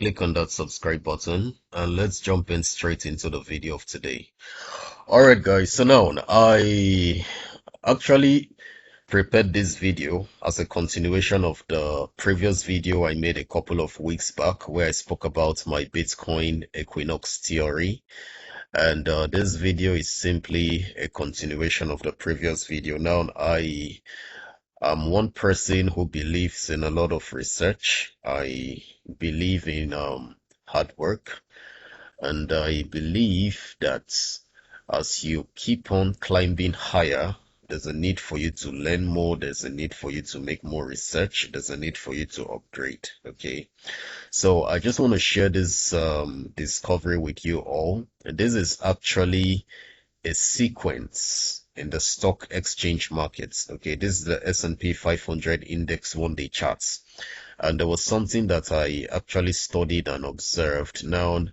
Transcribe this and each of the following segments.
click on that subscribe button and let's jump in straight into the video of today. Alright guys, so now I actually prepared this video as a continuation of the previous video I made a couple of weeks back where I spoke about my Bitcoin Equinox theory. And this video is simply a continuation of the previous video. Now I'm one person who believes in a lot of research. I believe in hard work, and I believe that as you keep on climbing higher, there's a need for you to learn more, there's a need for you to make more research, there's a need for you to upgrade. Okay, so I just want to share this discovery with you all. This is actually a sequence in the stock exchange markets. Okay, this is the S&P 500 index one-day charts. And there was something that I actually studied and observed. Now,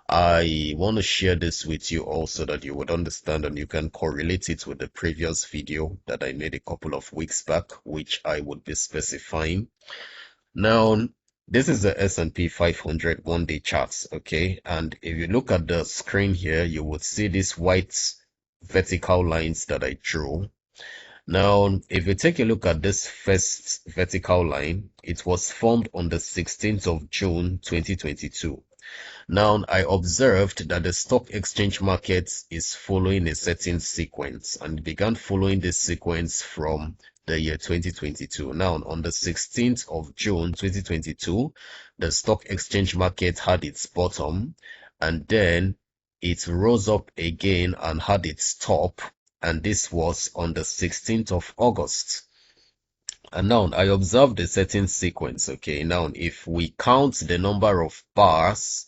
I want to share this with you also that you would understand and you can correlate it with the previous video that I made a couple of weeks back, which I would be specifying. Now, this is the S&P 500 one-day charts, okay? And if you look at the screen here, you would see these white vertical lines that I drew. Now, if you take a look at this first vertical line, it was formed on the 16th of June, 2022. Now, I observed that the stock exchange market is following a certain sequence and began following this sequence from the year 2022. Now, on the 16th of June 2022, the stock exchange market had its bottom and then it rose up again and had its top, and this was on the 16th of August. And now I observed a certain sequence. Okay, now if we count the number of bars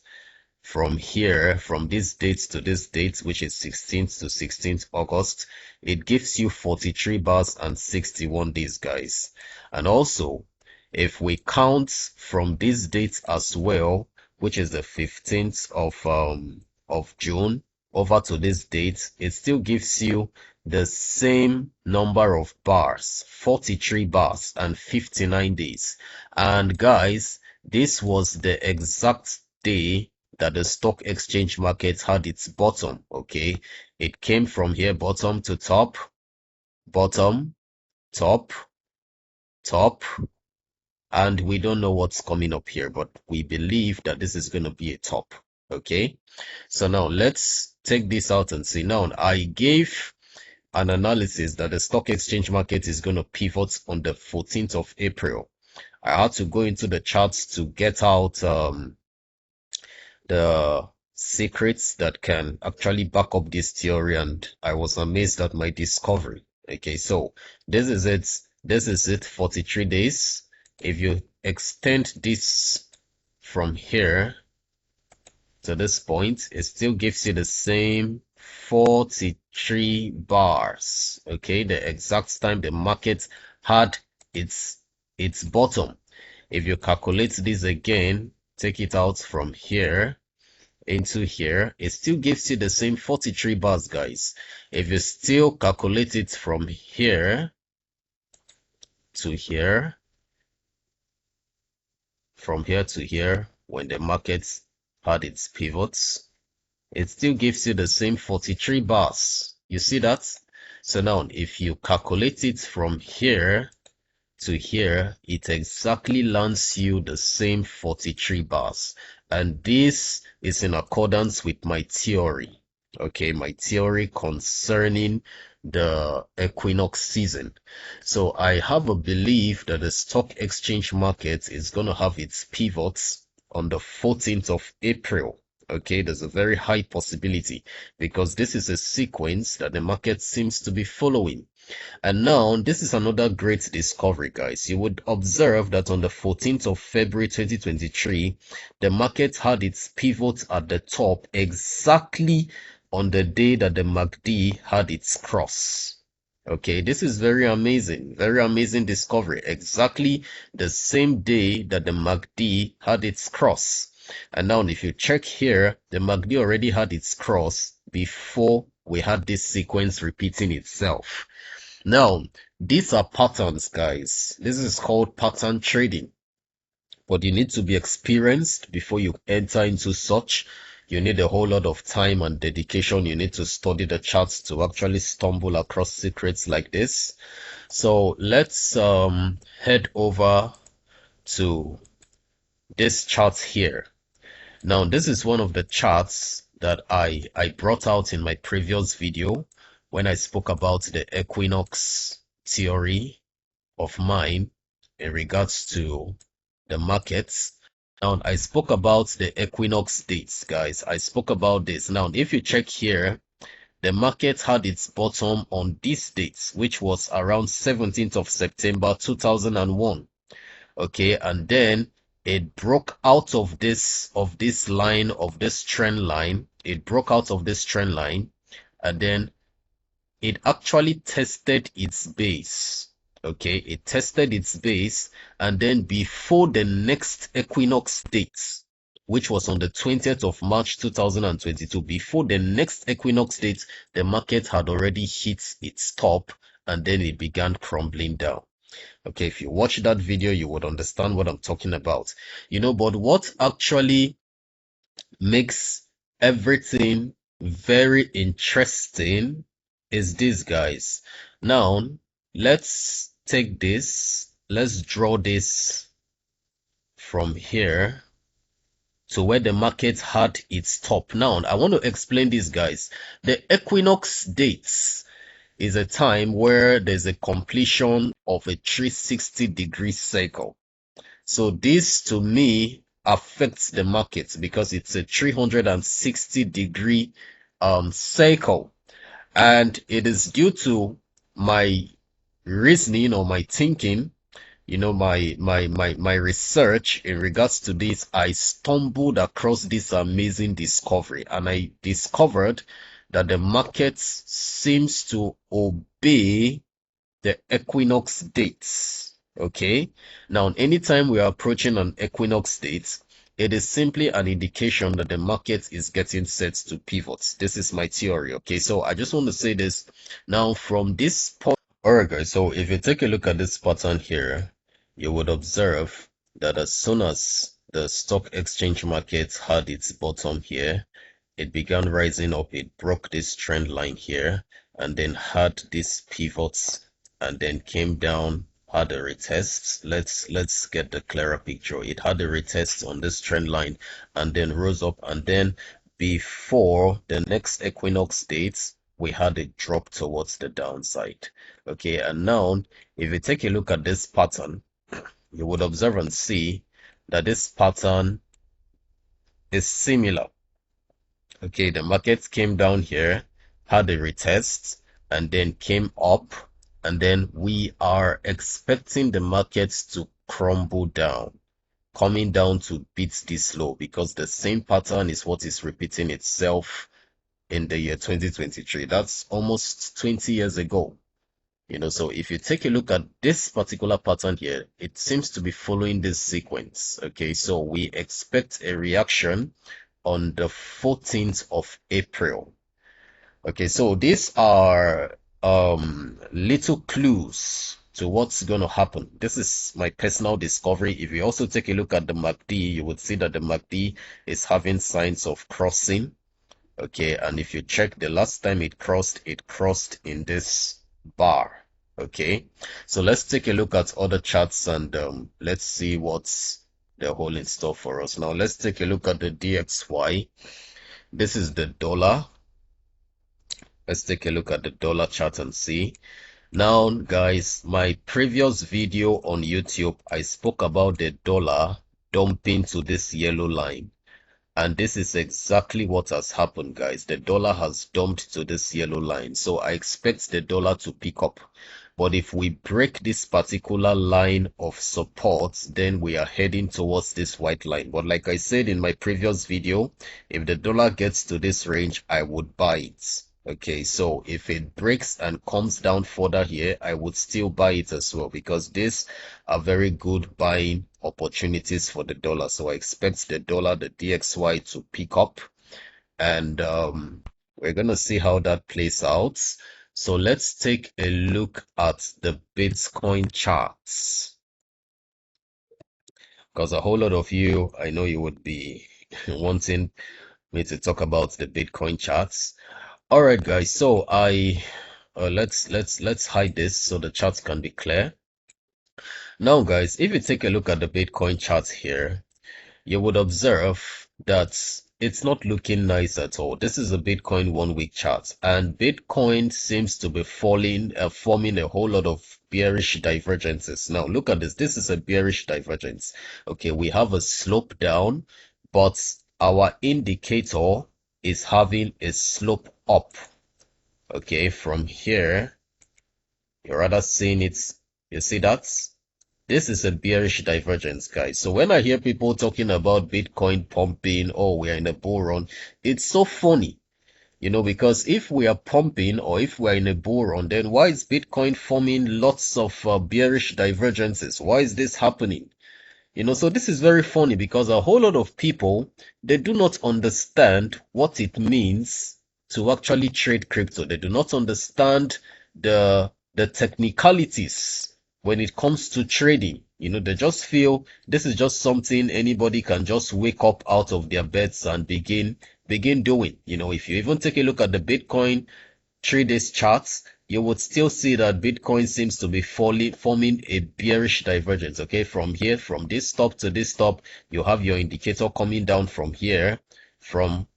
from here, from this date to this date, which is 16th to 16th August, it gives you 43 bars and 61 days, guys. And also, if we count from this date as well, which is the 15th of June, over to this date, it still gives you the same number of bars, 43 bars and 59 days. And guys, this was the exact day that the stock exchange market had its bottom. Okay, it came from here, bottom to top, bottom, top, top, and we don't know what's coming up here, but we believe that this is going to be a top. Okay, so now let's take this out and see. Now I gave an analysis that the stock exchange market is going to pivot on the 14th of April. I had to go into the charts to get out the secrets that can actually back up this theory, and I was amazed at my discovery. Okay, so this is it, 43 days. If you extend this from here to this point, it still gives you the same 43 bars. Okay, the exact time the market had its bottom. If you calculate this again, take it out from here into here, it still gives you the same 43 bars, guys. If you still calculate it from here to here, from here to here, when the market had its pivots, it still gives you the same 43 bars. You see that? So now if you calculate it from here to here, it exactly lands you the same 43 bars. And this is in accordance with my theory. Okay, my theory concerning the equinox season. So I have a belief that the stock exchange market is going to have its pivots on the 14th of April. Okay, there's a very high possibility because this is a sequence that the market seems to be following. And now, this is another great discovery, guys. You would observe that on the 14th of February 2023, the market had its pivot at the top exactly on the day that the MACD had its cross. Okay, this is very amazing discovery. Exactly the same day that the MACD had its cross. And now, if you check here, the MACD already had its cross before we had this sequence repeating itself. Now, these are patterns, guys. This is called pattern trading. but you need to be experienced before you enter into such. You need a whole lot of time and dedication. You need to study the charts to actually stumble across secrets like this. So let's head over to this chart here. Now, this is one of the charts that I brought out in my previous video when I spoke about the equinox theory of mine in regards to the markets. Now, I spoke about the equinox dates, guys. I spoke about this. Now, if you check here, the market had its bottom on these dates, which was around 17th of September 2001. Okay, and then it broke out of this line, of this trend line. It broke out of this trend line, and then it actually tested its base. Okay, it tested its base, and then before the next equinox date, which was on the 20th of March 2022, before the next equinox date, the market had already hit its top, and then it began crumbling down. Okay, if you watch that video, you would understand what I'm talking about. But what actually makes everything very interesting is this, guys. Now, let's take this, let's draw this from here to where the market had its top. Now, I want to explain this, guys. The equinox dates is a time where there's a completion of a 360-degree cycle. So this, to me, affects the market because it's a 360-degree cycle. And it is due to my reasoning or my thinking, my research in regards to this. I stumbled across this amazing discovery, and I discovered that the market seems to obey the equinox dates. Okay, now anytime we are approaching an equinox date, it is simply an indication that the market is getting set to pivot. This is my theory. Okay, so I just want to say this now from this point. Alright, guys, so if you take a look at this pattern here, you would observe that as soon as the stock exchange market had its bottom here, it began rising up. It broke this trend line here, and then had these pivots, and then came down, had a retest. Let's get the clearer picture. It had a retest on this trend line, and then rose up, and then before the next equinox date, we had a drop towards the downside. Okay, and now if you take a look at this pattern, you would observe and see that this pattern is similar. Okay, the market came down here, had a retest, and then came up, and then we are expecting the markets to crumble down, coming down to beat this low, because the same pattern is what is repeating itself in the year 2023. That's almost 20 years ago. So if you take a look at this particular pattern here, it seems to be following this sequence. Okay, so we expect a reaction on the 14th of April. Okay, so these are little clues to what's going to happen. This is my personal discovery. If you also take a look at the MACD, you would see that the MACD is having signs of crossing. Okay, and if you check the last time it crossed in this bar. Okay, so let's take a look at other charts, and let's see what's the whole in store for us. Now let's take a look at the DXY. This is the dollar. Let's take a look at the dollar chart and see. Now, guys, my previous video on YouTube, I spoke about the dollar dumping to this yellow line. And this is exactly what has happened, guys. The dollar has dumped to this yellow line. So I expect the dollar to pick up. But if we break this particular line of support, then we are heading towards this white line. But like I said in my previous video, if the dollar gets to this range, I would buy it. Okay, so if it breaks and comes down further here, I would still buy it as well, because these are very good buying opportunities for the dollar. So I expect the dollar, the DXY, to pick up, and we're gonna see how that plays out. So let's take a look at the Bitcoin charts. because a whole lot of you, I know you would be wanting me to talk about the Bitcoin charts. All right, guys. So let's hide this so the charts can be clear. Now, guys, if you take a look at the Bitcoin charts here, you would observe that it's not looking nice at all. This is a Bitcoin 1 week chart, and Bitcoin seems to be forming a whole lot of bearish divergences. Now, look at this. This is a bearish divergence. Okay, we have a slope down, but our indicator is having a slope up. Okay, from here, you're rather seeing it. You see that? This is a bearish divergence, guys. So when I hear people talking about Bitcoin pumping, oh, we are in a bull run, it's so funny, because if we are pumping or if we're in a bull run, then why is Bitcoin forming lots of bearish divergences? Why is this happening? So this is very funny because a whole lot of people, they do not understand what it means to actually trade crypto. They do not understand the technicalities when it comes to trading. They just feel this is just something anybody can just wake up out of their beds and begin doing. If you even take a look at the Bitcoin 3 days charts, you would still see that Bitcoin seems to be forming a bearish divergence. Okay, from here, from this stop to this stop, you have your indicator coming down from here, from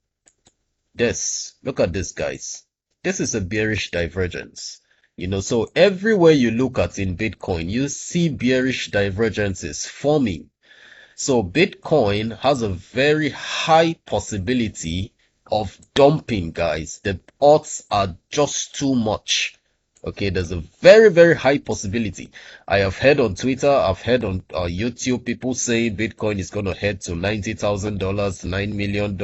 this. Look at this, guys. This is a bearish divergence. So everywhere you look at in Bitcoin, you see bearish divergences forming. So Bitcoin has a very high possibility of dumping, guys. The odds are just too much. Okay, there's a very, very high possibility. I have heard on Twitter, I've heard on YouTube, people say Bitcoin is going to head to $90,000, $9 million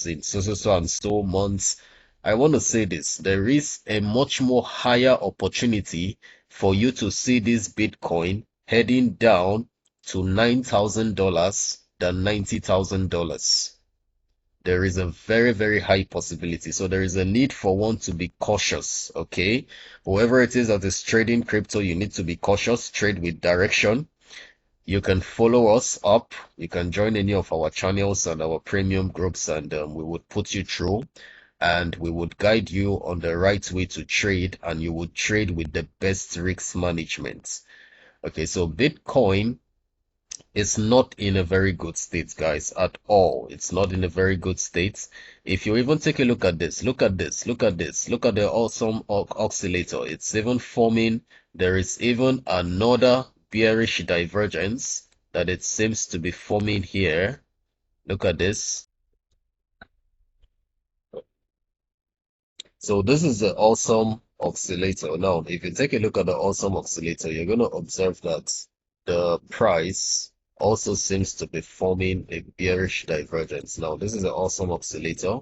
in so and so months. I want to say this. There is a much more higher opportunity for you to see this Bitcoin heading down to $9,000 than $90,000. There is a very, very high possibility. So there is a need for one to be cautious, okay? Whoever it is that is trading crypto, you need to be cautious, trade with direction. You can follow us up. You can join any of our channels and our premium groups, and we would put you through and we would guide you on the right way to trade, and you would trade with the best risk management. Okay, so Bitcoin, it's not in a very good state, guys, at all. It's not in a very good state. If you even take a look at this, look at this, look at this, look at the awesome oscillator. It's even forming. There is even another bearish divergence that it seems to be forming here. Look at this. So this is the awesome oscillator. Now, if you take a look at the awesome oscillator, you're going to observe that the price also seems to be forming a bearish divergence. Now, this is an awesome oscillator.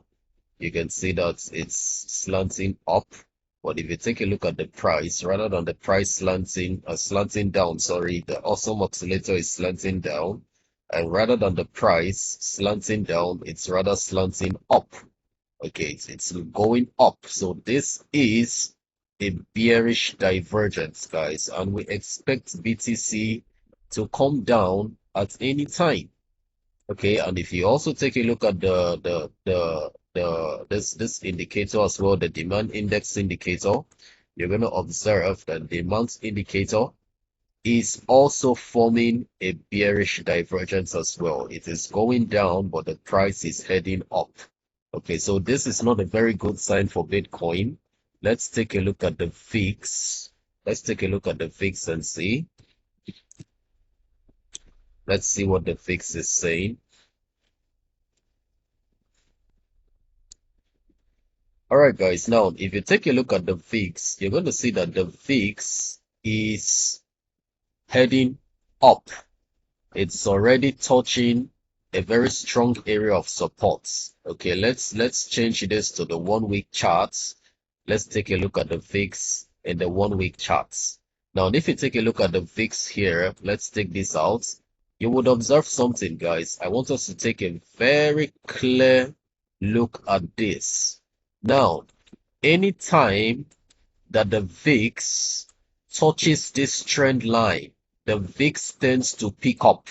You can see that it's slanting up. But if you take a look at the price, rather than the price slanting down, sorry, the awesome oscillator is slanting down. And rather than the price slanting down, it's rather slanting up. Okay, it's going up. So this is a bearish divergence, guys, and we expect BTC to come down at any time. Okay, and if you also take a look at this indicator as well, the demand index indicator, you're going to observe that the demand indicator is also forming a bearish divergence as well. It is going down, but the price is heading up. Okay, so this is not a very good sign for Bitcoin. Let's take a look at the VIX. Let's take a look at the VIX and see. Let's see what the VIX is saying. All right, guys. Now, if you take a look at the VIX, you're going to see that the VIX is heading up. It's already touching a very strong area of support. Okay, let's change this to the 1 week charts. Let's take a look at the VIX in the 1 week charts. Now, if you take a look at the VIX here, let's take this out. You would observe something, guys. I want us to take a very clear look at this. Now, anytime that the VIX touches this trend line, the VIX tends to pick up.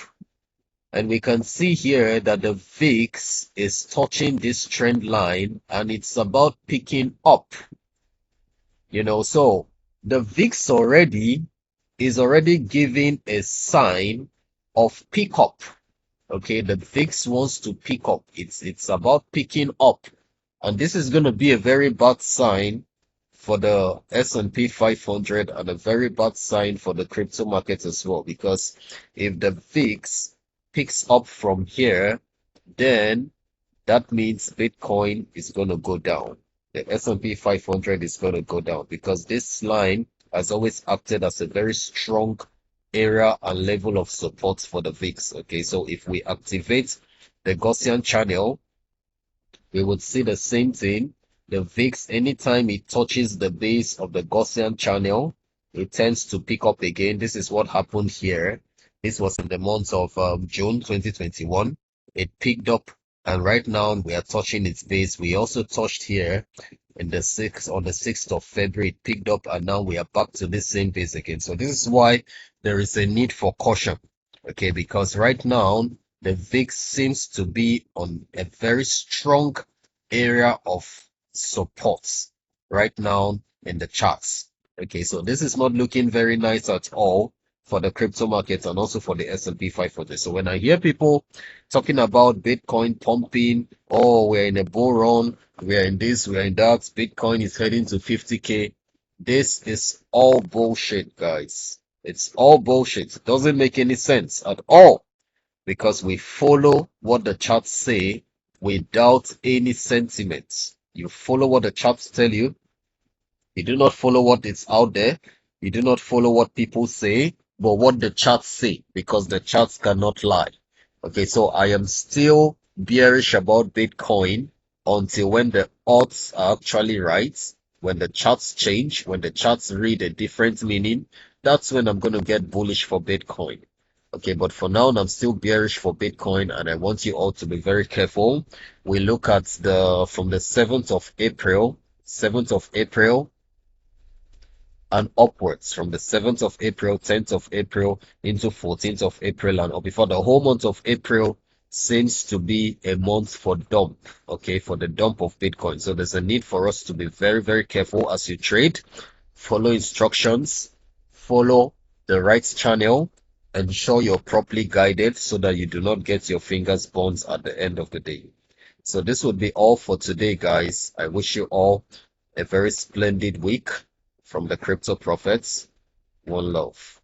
And we can see here that the VIX is touching this trend line and it's about picking up, so the VIX is already giving a sign of pickup. Okay, the VIX wants to pick up. It's about picking up. And this is going to be a very bad sign for the S&P 500 and a very bad sign for the crypto market as well. Because if the VIX picks up from here, then that means Bitcoin is going to go down. The S&P 500 is going to go down because this line has always acted as a very strong area and level of support for the VIX. Okay, so if we activate the Gaussian channel, we would see the same thing. The VIX, anytime it touches the base of the Gaussian channel, it tends to pick up again. This is what happened here. This was in the month of June 2021. It picked up, and right now we are touching its base. We also touched here in the 6th on the 6th of February. It picked up, and now we are back to this same base again. So this is why there is a need for caution. Okay, because right now the VIX seems to be on a very strong area of support right now in the charts. Okay, so this is not looking very nice at all for the crypto market and also for the S&P 500. So when I hear people talking about Bitcoin pumping, oh, we're in a bull run, we're in this, we're in that, Bitcoin is heading to 50K, this is all bullshit, guys. It's all bullshit. It doesn't make any sense at all because we follow what the charts say without any sentiments. You follow what the charts tell you. You do not follow what is out there. You do not follow what people say, but what the charts say, because the charts cannot lie. Okay, so I am still bearish about Bitcoin until when the odds are actually right. When the charts change, when the charts read a different meaning, that's when I'm going to get bullish for Bitcoin. Okay, but for now, I'm still bearish for Bitcoin, and I want you all to be very careful. We look at from the 7th of April, 7th of April, and upwards from the 7th of April, 10th of April into 14th of April and up. Before the whole month of April seems to be a month for dump, okay, for the dump of Bitcoin. So there's a need for us to be very, very careful as you trade. Follow instructions, follow the right channel, ensure you're properly guided so that you do not get your fingers burnt at the end of the day. So this would be all for today, guys. I wish you all a very splendid week from the Crypto Prophets. One love.